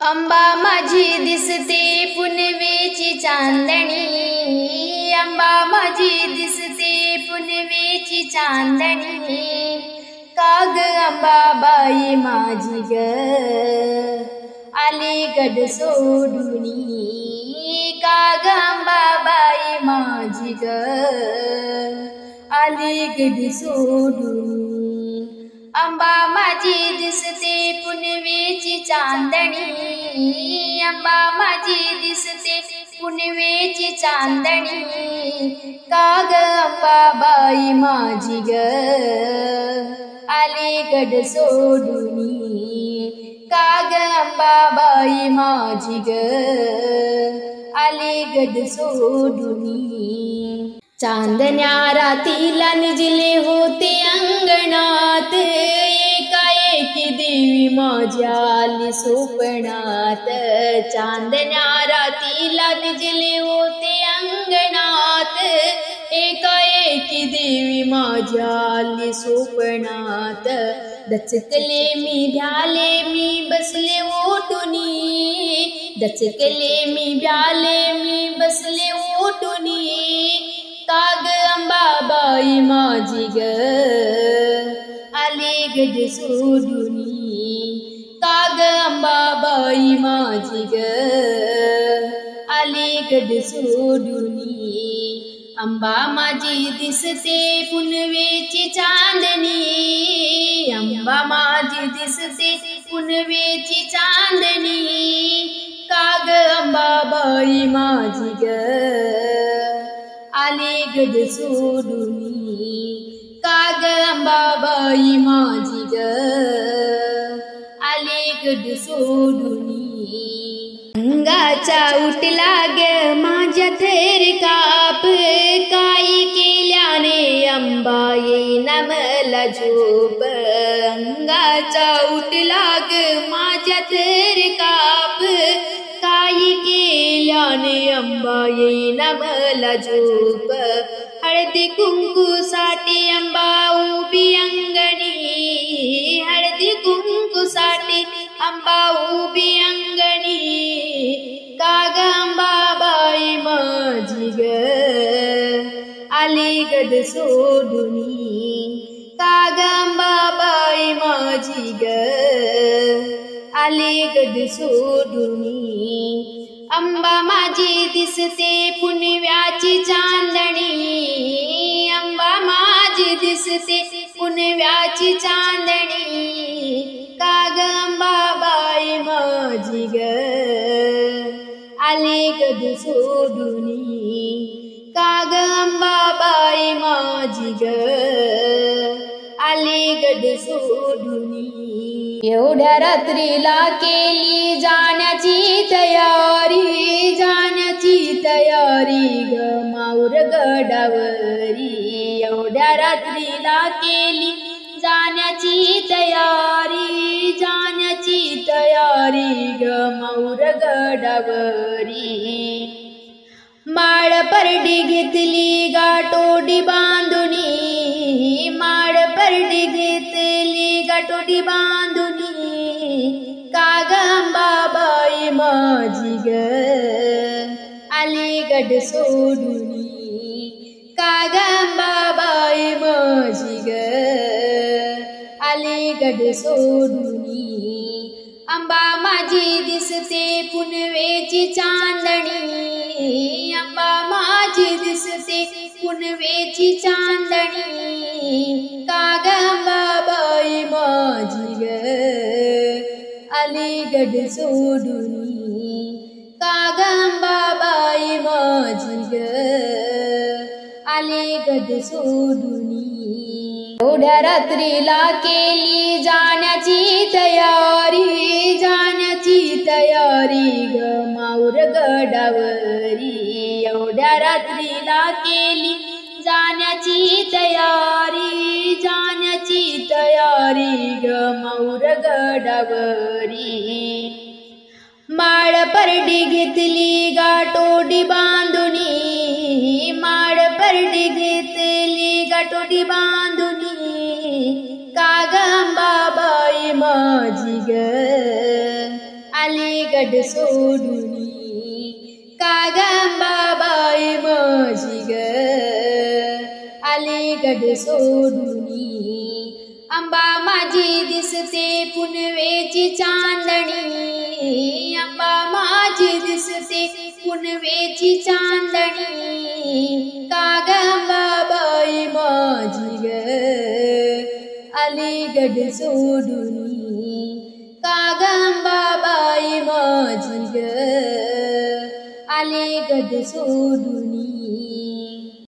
अंबा माझी दिसते पुनवेची चांदणी, अंबा माझी दिसते पुनवेची चांदणी। काग अंबाबाई माझी ग अलीगड सोडूनी, काग अंबाबाई माझी ग अलीगड सोडूनी। अंबा माझी दिसते पुनवेची चांदणी, अंबा माझी दिसते पुनवेची चांदणी। काग अंबाबाई माझी ग अलीगड सोडूनी, काग अंबाबाई माझी ग अलीगड सोडूनी। चांदण्या रातीला निजले होते अंगणात, एकाएकी देवी माझ्या आली स्वप्नात। चांदण्या रातीला निजले होते अंगणात, एकाएकी देवी माझ्या आली स्वप्नात। दचकले मी भ्याले मी बसले ओटुनी, दचकले मी भ्याले मी बसले ओटुनी। काग अंबाबाई माझी ग अलीगड सोडूनी, काग अंबाबाई माझी ग अलीगड सोडूनी। अंबा माझी दिसते पुनवेची चांदणी, अंबा माझी दिसते पुनवेची चांदणी। काग अंबाबाई माझी ग अलीगड सोडूनी, काग अंबाबाई माझी ग अलीगड सोडूनी। अंगाचा उठला ग माझ्या थेर काप, काही केल्याने अंबा येईना मला झोप। अंगाचा उठला ग माझ्या थेर काप, काही केल्याने अंबा येईना मला झोप। हळदी कुंकूसाठी अंबा उभी अंगणी, हळदी कुंकूसाठी अंबा उभी अंगणी। काग अंबाबाई माझी ग अलीगड सोडूनी, काग अंबाबाई माझी ग अलीगड सोडूनी। अंबा माझी दिसते पुनव्याची चांदणी, अंबा माझी दिसते पुनव्याची चांदणी। काग अंबाबाई माझी ग अलीगड सोडूनी, काग अंबाबाई माझी ग अलीगड सोडूनी। एवढ्या रात्रीला केली जाण्याची तयारी, जाण्याची तयारी ग माऊर गडावरी। एवढ्या रात्रीला केली जाण्याची तयारी, जाण्याची तयारी ग माऊर गडावरी। माळ परडी घेतली गाठोडी बांधुनी, माळ परडी घेतली गाठोडी बांधुनी। काग अंबाबाई माझी ग अलीगड सोडूनी, काग अंबाबाई माझी ग अलीगड सोडूनी। अंबा माझी दिसते पुनवेची चांदणी, अंबा माझी दिसते पुनवेची चांदणी। काग अंबाबाई माझी ग अलीगड सोडूनी, काग अंबाबाई माझी ग अलीगड सोडूनी। एवढ्या रात्रीला केली जाण्याची तयारी, जाण्याची तयारी ग माऊर गडावरी। एवढ्या रात्रीला केली जाण्याची तयारी, जाण्याची तयारी ग माऊर गडावरी। माळ परडी घेतली गाठोडी बांधुनी, माळ परडी घेतली गाठोडी बांधुनी। काग अंबाबाई माझी ग अलीगड सोडूनी कागंबाबाई माझी ग अलीगड सोडूनी अंबा माझी दिसते पुनवेची चांदणी अंबा माझी दिसते पुनवेची चांदणी कागंबाबाई माझी ग अलीगड सोडूनी कागंबाबाई माझी ग अलीगड सोडूनी